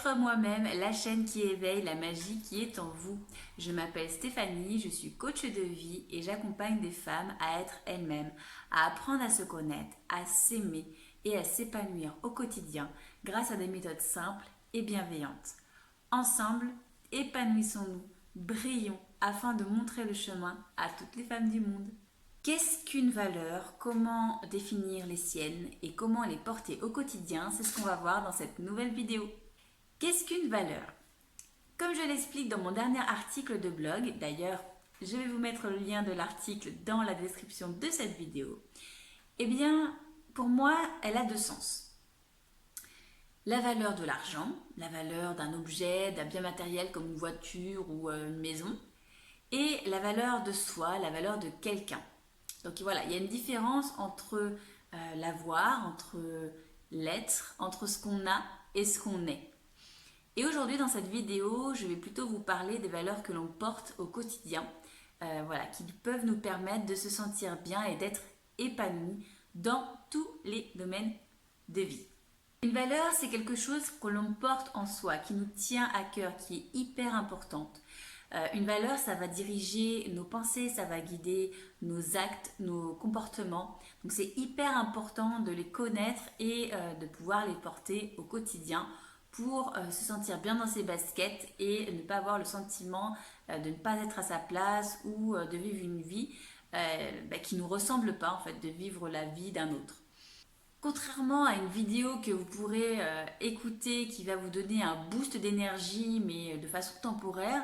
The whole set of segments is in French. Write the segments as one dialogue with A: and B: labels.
A: Être moi-même, la chaîne qui éveille la magie qui est en vous. Je m'appelle Stéphanie, je suis coach de vie et j'accompagne des femmes à être elles-mêmes, à apprendre à se connaître, à s'aimer et à s'épanouir au quotidien grâce à des méthodes simples et bienveillantes. Ensemble, épanouissons-nous, brillons afin de montrer le chemin à toutes les femmes du monde. Qu'est-ce qu'une valeur? Comment définir les siennes et comment les porter au quotidien? C'est ce qu'on va voir dans cette nouvelle vidéo. Qu'est-ce qu'une valeur? Comme je l'explique dans mon dernier article de blog, d'ailleurs, je vais vous mettre le lien de l'article dans la description de cette vidéo, eh bien, pour moi, elle a deux sens. La valeur de l'argent, la valeur d'un objet, d'un bien matériel comme une voiture ou une maison, et la valeur de soi, la valeur de quelqu'un. Donc voilà, il y a une différence entre l'avoir, entre l'être, entre ce qu'on a et ce qu'on est. Et aujourd'hui, dans cette vidéo, je vais plutôt vous parler des valeurs que l'on porte au quotidien, voilà, qui peuvent nous permettre de se sentir bien et d'être épanouis dans tous les domaines de vie. Une valeur, c'est quelque chose que l'on porte en soi, qui nous tient à cœur, qui est hyper importante. Une valeur, ça va diriger nos pensées, ça va guider nos actes, nos comportements. Donc c'est hyper important de les connaître et de pouvoir les porter au quotidien pour se sentir bien dans ses baskets et ne pas avoir le sentiment de ne pas être à sa place ou de vivre une vie qui ne nous ressemble pas, en fait, de vivre la vie d'un autre. Contrairement à une vidéo que vous pourrez écouter qui va vous donner un boost d'énergie mais de façon temporaire,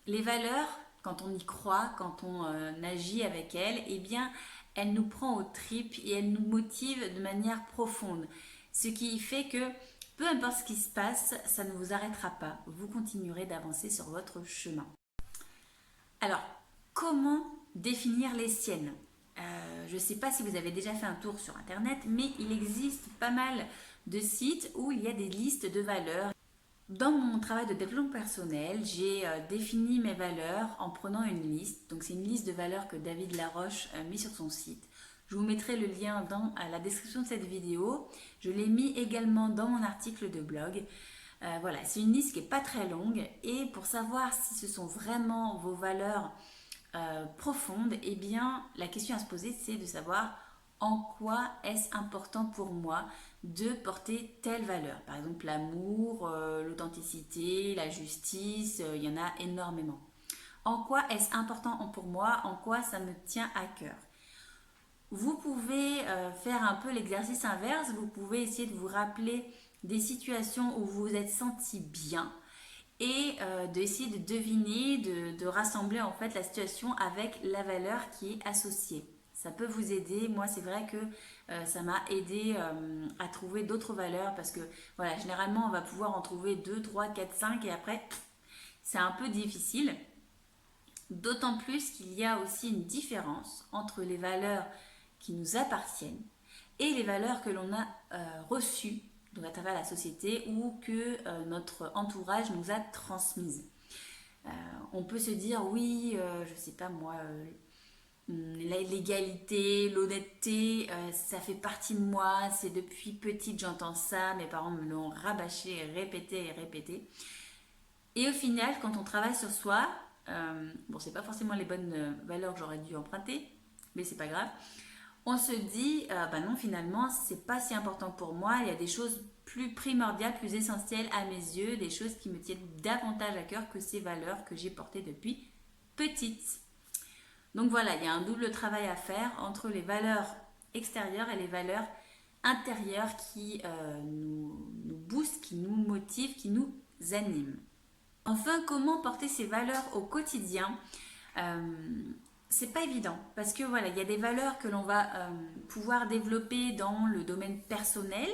A: les valeurs, quand on y croit, quand on agit avec elles, eh bien, elle nous prend aux tripes et elle nous motive de manière profonde. Ce qui fait que peu importe ce qui se passe, ça ne vous arrêtera pas. Vous continuerez d'avancer sur votre chemin. Alors, comment définir les siennes? Je ne sais pas si vous avez déjà fait un tour sur Internet, mais il existe pas mal de sites où il y a des listes de valeurs. Dans mon travail de développement personnel, j'ai défini mes valeurs en prenant une liste. Donc c'est une liste de valeurs que David Laroche a mis sur son site. Je vous mettrai le lien dans la description de cette vidéo. Je l'ai mis également dans mon article de blog. Voilà, c'est une liste qui n'est pas très longue. Et pour savoir si ce sont vraiment vos valeurs profondes, eh bien la question à se poser, c'est de savoir en quoi est-ce important pour moi de porter telle valeur. Par exemple, l'amour, l'authenticité, la justice, il y en a énormément. En quoi est-ce important pour moi? En quoi ça me tient à cœur? Vous pouvez faire un peu l'exercice inverse. Vous pouvez essayer de vous rappeler des situations où vous vous êtes senti bien et d'essayer de deviner, de rassembler en fait la situation avec la valeur qui est associée. Ça peut vous aider. Moi, c'est vrai que ça m'a aidé à trouver d'autres valeurs parce que, voilà, généralement, on va pouvoir en trouver 2, 3, 4, 5 et après, c'est un peu difficile. D'autant plus qu'il y a aussi une différence entre les valeurs qui nous appartiennent et les valeurs que l'on a reçues donc à travers la société ou que notre entourage nous a transmises. On peut se dire, oui, je ne sais pas moi... l'égalité, l'honnêteté, ça fait partie de moi, c'est depuis petite j'entends ça, mes parents me l'ont rabâché, répété et répété. Et au final, quand on travaille sur soi, bon, c'est pas forcément les bonnes valeurs que j'aurais dû emprunter, mais c'est pas grave. On se dit, bah non, finalement, c'est pas si important pour moi, il y a des choses plus primordiales, plus essentielles à mes yeux, des choses qui me tiennent davantage à cœur que ces valeurs que j'ai portées depuis petite. Donc voilà, il y a un double travail à faire entre les valeurs extérieures et les valeurs intérieures qui nous boostent, qui nous motivent, qui nous animent. Enfin, comment porter ces valeurs au quotidien? C'est pas évident parce que voilà, il y a des valeurs que l'on va pouvoir développer dans le domaine personnel,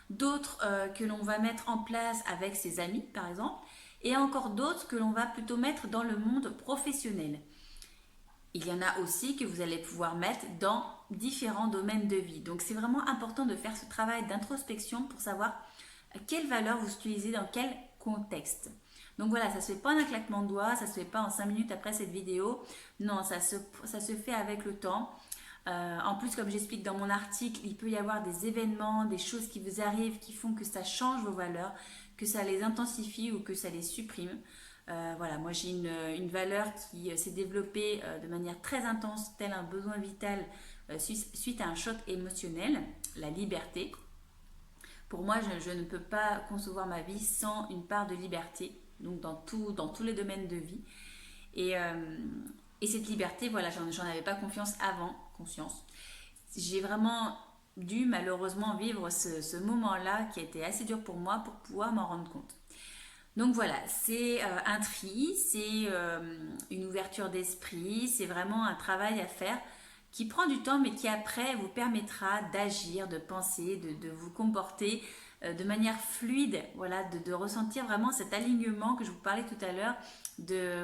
A: d'autres que l'on va mettre en place avec ses amis par exemple, et encore d'autres que l'on va plutôt mettre dans le monde professionnel. Il y en a aussi que vous allez pouvoir mettre dans différents domaines de vie. Donc c'est vraiment important de faire ce travail d'introspection pour savoir quelles valeurs vous utilisez dans quel contexte. Donc voilà, ça ne se fait pas en un claquement de doigts, ça ne se fait pas en 5 minutes après cette vidéo. Non, ça se fait avec le temps. En plus, comme j'explique dans mon article, il peut y avoir des événements, des choses qui vous arrivent qui font que ça change vos valeurs, que ça les intensifie ou que ça les supprime. Voilà, moi j'ai une valeur qui s'est développée de manière très intense, tel un besoin vital suite à un choc émotionnel, la liberté. Pour moi, je ne peux pas concevoir ma vie sans une part de liberté, donc dans tous les domaines de vie. Et, euh, et cette liberté, voilà, j'en avais pas conscience. J'ai vraiment dû malheureusement vivre ce moment-là qui a été assez dur pour moi pour pouvoir m'en rendre compte. Donc voilà, c'est un tri, c'est une ouverture d'esprit, c'est vraiment un travail à faire qui prend du temps mais qui après vous permettra d'agir, de penser, de vous comporter de manière fluide, voilà, de ressentir vraiment cet alignement que je vous parlais tout à l'heure,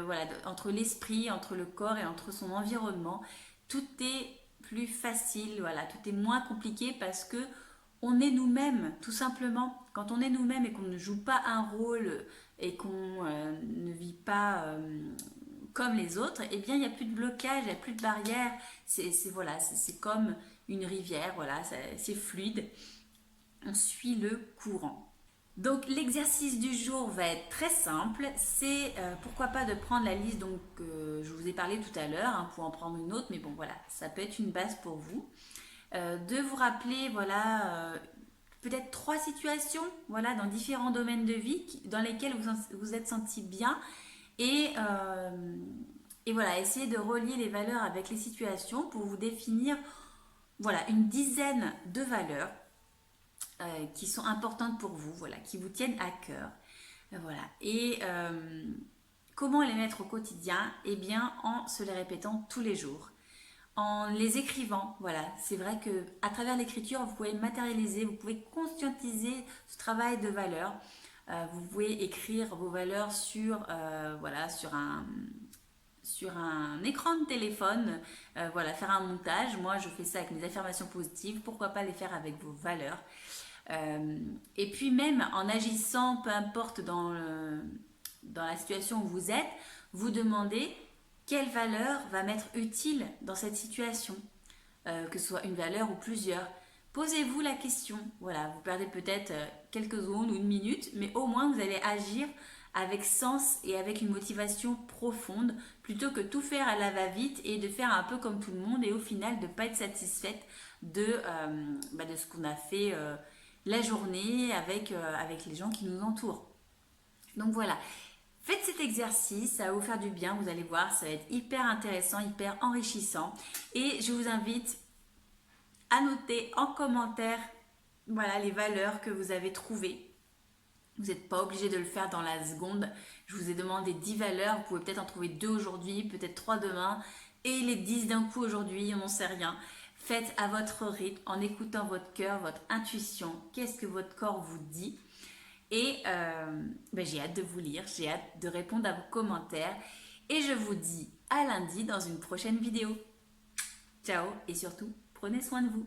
A: voilà, entre l'esprit, entre le corps et entre son environnement. Tout est plus facile, voilà, tout est moins compliqué parce que on est nous-mêmes, tout simplement. Quand on est nous-mêmes et qu'on ne joue pas un rôle et qu'on ne vit pas comme les autres, eh bien, il n'y a plus de blocage, il n'y a plus de barrière. Voilà, c'est comme une rivière, voilà, c'est fluide. On suit le courant. Donc l'exercice du jour va être très simple, c'est pourquoi pas de prendre la liste donc, je vous ai parlé tout à l'heure, hein, pour en prendre une autre, mais bon voilà, ça peut être une base pour vous. De vous rappeler, voilà, peut-être 3 situations, voilà, dans différents domaines de vie dans lesquels vous vous êtes senti bien et, euh, et voilà, essayer de relier les valeurs avec les situations pour vous définir, voilà, une dizaine de valeurs qui sont importantes pour vous, voilà, qui vous tiennent à cœur. Voilà. Et comment les mettre au quotidien? Eh bien, en se les répétant tous les jours, en les écrivant. Voilà, c'est vrai que à travers l'écriture, vous pouvez matérialiser, vous pouvez conscientiser ce travail de valeur. Vous pouvez écrire vos valeurs voilà, sur un écran de téléphone, voilà, faire un montage. Moi, je fais ça avec mes affirmations positives. Pourquoi pas les faire avec vos valeurs? Et puis même en agissant, peu importe dans la situation où vous êtes, vous demandez quelle valeur va m'être utile dans cette situation, que ce soit une valeur ou plusieurs. Posez-vous la question. Voilà, vous perdez peut-être quelques secondes ou une minute, mais au moins vous allez agir avec sens et avec une motivation profonde, plutôt que tout faire à la va-vite et de faire un peu comme tout le monde et au final de ne pas être satisfaite de ce qu'on a fait la journée avec les gens qui nous entourent. Donc voilà, faites cet exercice, ça va vous faire du bien, vous allez voir, ça va être hyper intéressant, hyper enrichissant. Et je vous invite à noter en commentaire, voilà, les valeurs que vous avez trouvées. Vous n'êtes pas obligé de le faire dans la seconde. Je vous ai demandé 10 valeurs, vous pouvez peut-être en trouver 2 aujourd'hui, peut-être 3 demain, et les 10 d'un coup aujourd'hui, on n'en sait rien. Faites à votre rythme, en écoutant votre cœur, votre intuition, qu'est-ce que votre corps vous dit. Et j'ai hâte de vous lire, j'ai hâte de répondre à vos commentaires. Et je vous dis à lundi dans une prochaine vidéo. Ciao et surtout, prenez soin de vous.